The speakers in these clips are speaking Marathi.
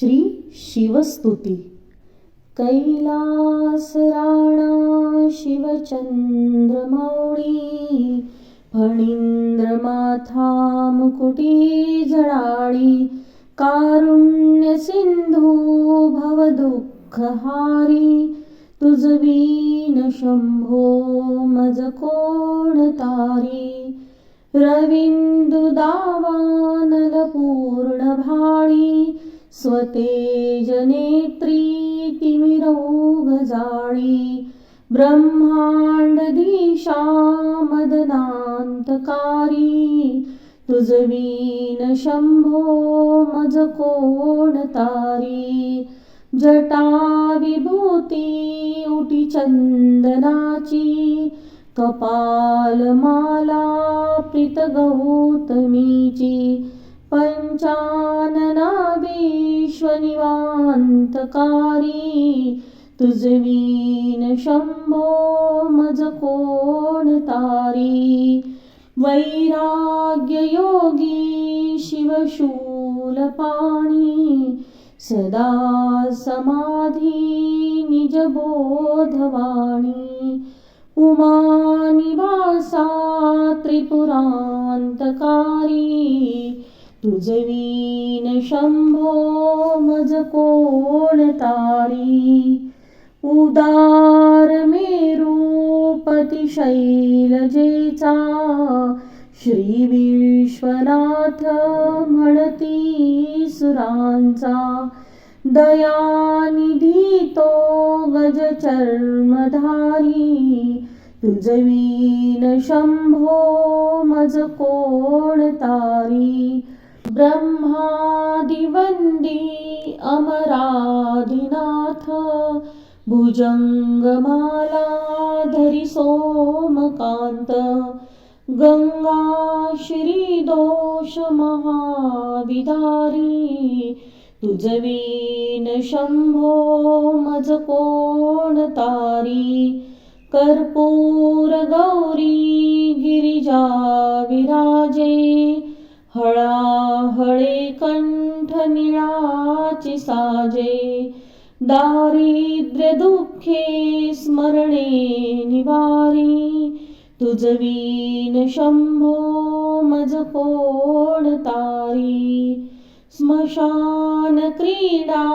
श्री शिवस्तुती. कैलास राणा शिवचंद्रमौळी, फणींद्र माथा मुकुटी जडाळी, कारुण्य सिंधू भवदुःखहारी, तुझवीन शंभो मज कोण तारी. रविंदु दावानल पूर्ण भाळी, स्वतेज नेत्री तिमिरौघ जाळी. ब्रह्मांड दिशा मदनांतकारी, तुझवीन शंभो मज कोण तारी. जटा विभूती उटी चंदनाची, कपाल माला प्रीत गौतमीची. पंचानना विश्वनिवांतकारी, तुझवीन शंभो मज कोण तारी. वैराग्य योगी शिवशूलपाणी, सदा समाधी निज बोधवाणी. उमानिवासा त्रिपुरांतकारी, तुझवीन शंभो मज कोण तारी. उदार मेरूपती शैलजेचा, श्री विश्वनाथ म्हणती सुरांचा. दयानिधी तो गज चर्मधारी, तुझवीन शंभो मज कोण तारी. ब्रह्मादिवंदी अमरादिनाथ, भुजंगमाला धरी सोमकांत. गंगा श्री दोष महाविदारी, तुझवीन शंभो मज कोण तारी. कर्पूर गौरी गिरिजा विराजे, हळाहळे कंठ निळाची साजे. दारिद्र्य दुःखे स्मरणे निवारी, तुझवीन शंभो मज कोण तारी. स्मशान क्रीडा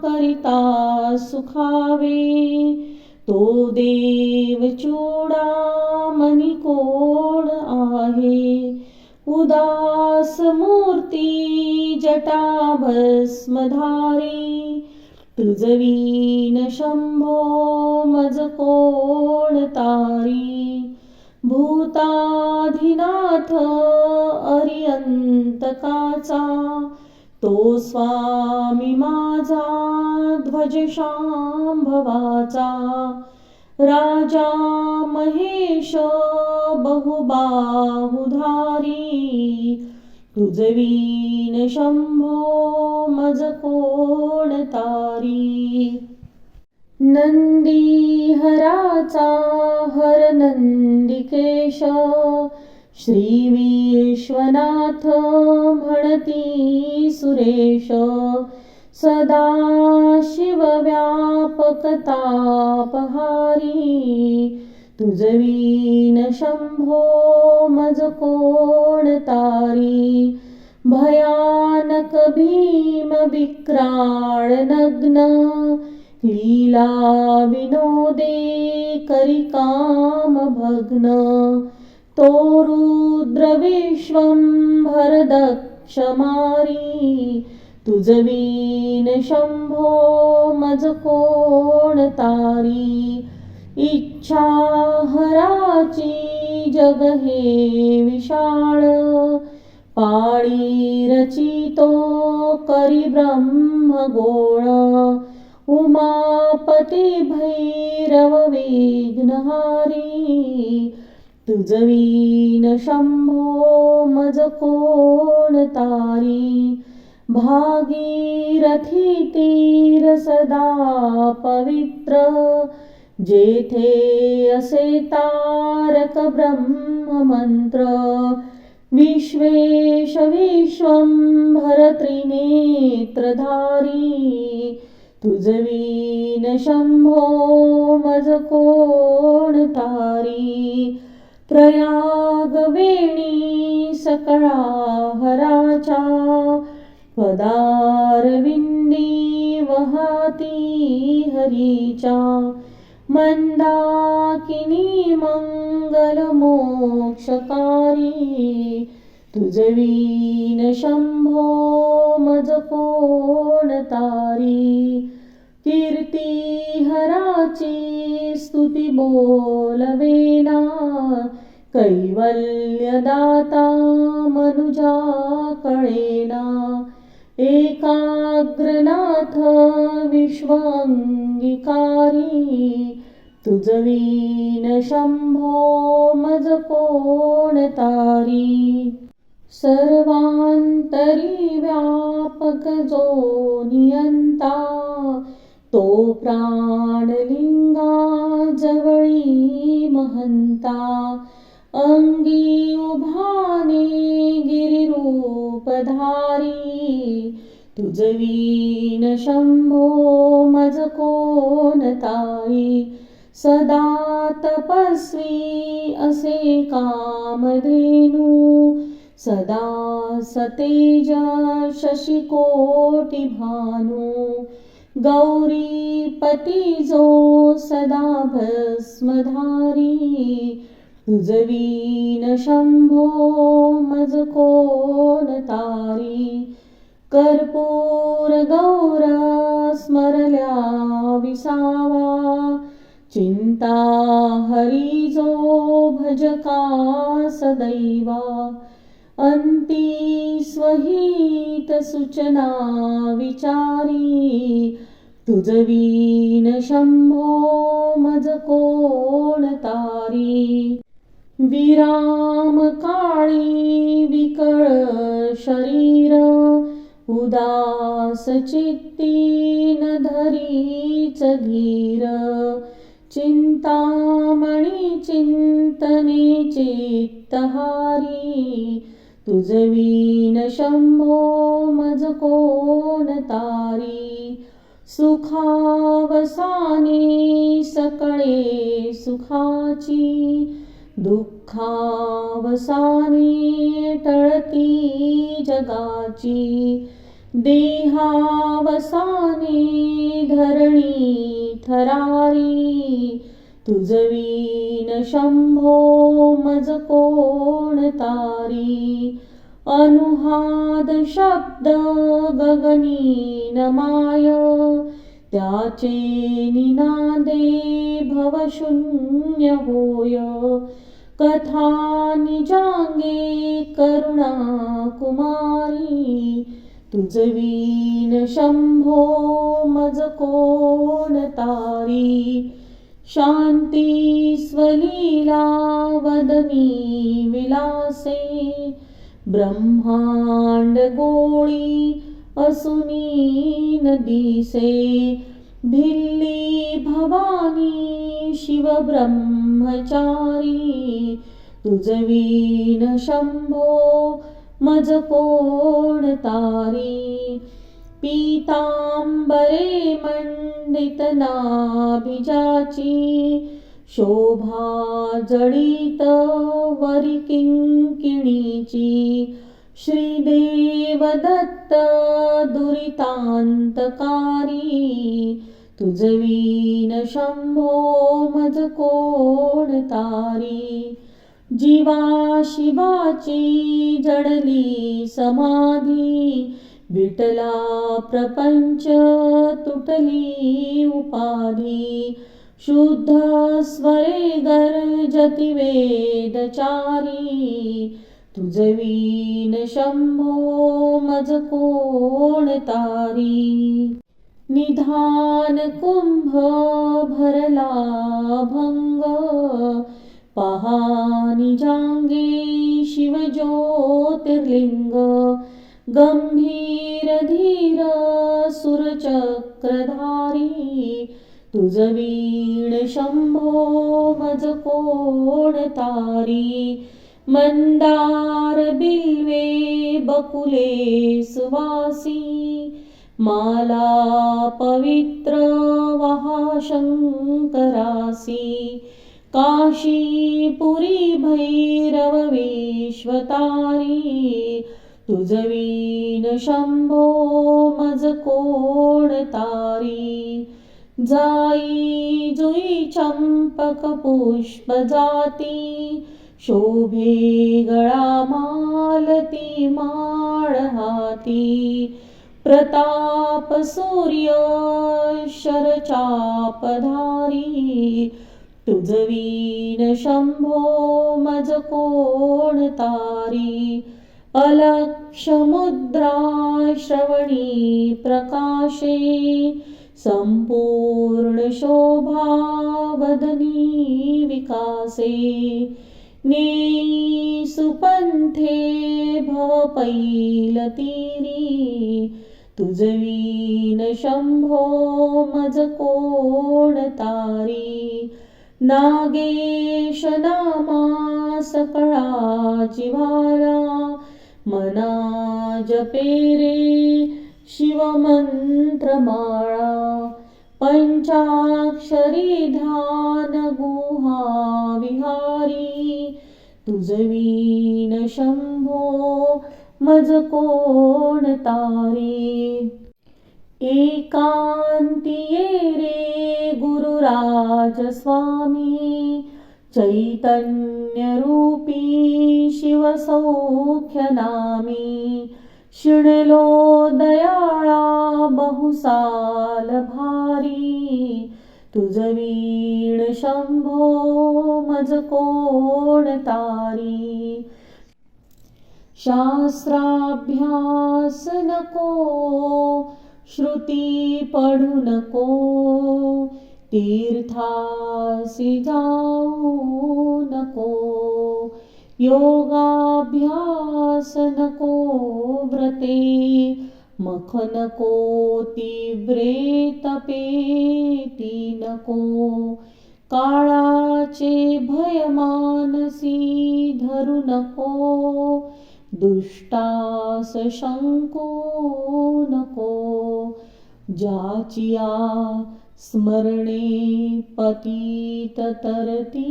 करिता सुखावे, तो देव चूडामणी कोण आहे. उदास मूर्ती जटा भस्मधारी, तुझवीन शंभो मज कोण तारी. भूताधिनाथ अरियंतकाचा, तो स्वामी माझा ध्वज शांभवाचा. राजा महेश बहुबाहुधारी, तुझवीन शंभो मज कोण तारी. नंदीहराचा हर नंदिकेश, श्री विश्वनाथ म्हणती सुरेश. सदा शिव व्यापक तापहारी, तुझवीन शंभो मज कोण तारी. भयानक भीम विक्राळ नग्न, लीला विनोदे करी काम भग्न. तो रुद्र विश्वंभर दक्ष मारी, तुझवीन शंभो मज कोण तारी. इच्छा हराची जग हे विशाळ, पाळी रचितो करी ब्रह्मगोळ. उमापती भैरव विघ्नहारी, तुझवीन शंभो मज कोण तारी. भागीरथी तीर सदा पवित्र, जेथे असे तारक ब्रह्ममंत्र. विश्वेश विश्वंभर त्रिनेत्रधारी तुझवीन शंभो मज कोण तारी प्रयाग वेणी सकळा हराच्या पदारविंदी वहाती हरीच्या मंदाकिनी मंगल मोक्षकारी तुझवीन शंभो मज कोण तारी कीर्ती हराची स्तुती बोलवेना कैवल्यदाता मनुजा कळेना एकाग्रनाथ विश्वांगिकारी तुझवीन शंभो मज कोण तारी सर्वांतरी व्यापक जो नियंता तो प्राणलिंगा जवळी महंता अंगी उभाने गिरिरूपधारी तुझवीन शंभो मज कोण तारी सदा तपस्वी असे कामधेनू सदा सतेज शशिकोटी भानू गौरीपती जो सदा भस्मधारी तुझवीन शंभो मज कोण तारी कर्पूर गौर स्मरल्या विसावा चिंता हरी जो भजका सदैवा अंती स्वहित सूचना विचारी तुझवीन शंभो मज कोण तारी विराम काळी विकळ शरीर उदास चित्ती न धरीच धीर चिंतामणी चिंतने चित्तहारी तुझवीन शंभो मज कोण तारी सुखावसाने सकळे सुखाची दुःखावसाने टळती जगाची देहावसाने धरणी थरारी तुझवीन शंभो मज कोण तारी अनुहाद शब्द गगनी नमाय त्याचे निनादे भवशून्य होय कथा निजांगे करुणा कुमारी तुझवीन शंभो मज कोण तारी शांती स्वलीला वदनी विलासे ब्रह्मांड गोळी असुनी नदीसे भिल्ली भवानी शिव ब्रह्मचारी तुझवीन शंभो मज कोण तारी पीतांबरे मंडित नाभिजाची शोभा जडित वरी किंकिणीची श्रीदेव दत्त दुरितांतकारी तुझवीन शंभो मज कोण तारी जीवा शिवाची जडली समाधी विठला प्रपंच तुटली उपाधी शुद्ध स्वरे गर्जति वेदचारी तुझवीन शंभो मज कोण तारी निधान कुंभ भरला भंग पहा निजांगे शिव ज्योतिर्लिंग गंभीर धीर सुरचक्रधारी तुझवीन शंभो मज कोण तारी मंदार बिल्वे बकुले सुवासी माला पवित्र वहा शंकरासी काशीपुरी भैरव विश्वतारी तुझवीन शंभो मज कोण तारी जाई जुई चंपक पुष्प जाती शोभे गळा मालती माळ हाती प्रताप सूर्य शरचापधारी तुझवीन शंभो मज कोण तारी अलक्ष मुद्रा श्रवणी प्रकाशे संपूर्ण शोभा वदनी विकासे नेई सुपंथे भव पैलतीरी तुझवीन शंभो मज कोण तारी नागेश नामा सकळा जिव्हारा मना जपे रे शिवमंत्रमाळा पंचाक्षरी ध्यान गुहा विहारी तुझवीन शंभो मज कोण तारी एकांतिये रे गुरुराज स्वामी चैतन्य रूपी शिवसौख्य नामी शिणलो दयाळा बहुसाल भारी तुझवीण शंभो मज कोण तारी शास्त्राभ्यास नको श्रुती पढू नको तीर्थासी जाऊ नको योगाभ्यास नको व्रते मख नको तीव्रे तपेती नको काळाचे भय मानसी धरू नको दुष्टास शंको नको ज्याचिया स्मरणे पतित तरती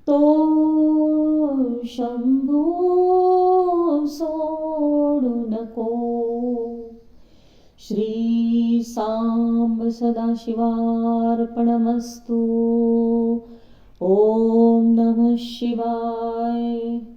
तो शंभू सोडू नको श्री सांब सदाशिवार्पणमस्तु ओम नमः शिवाय।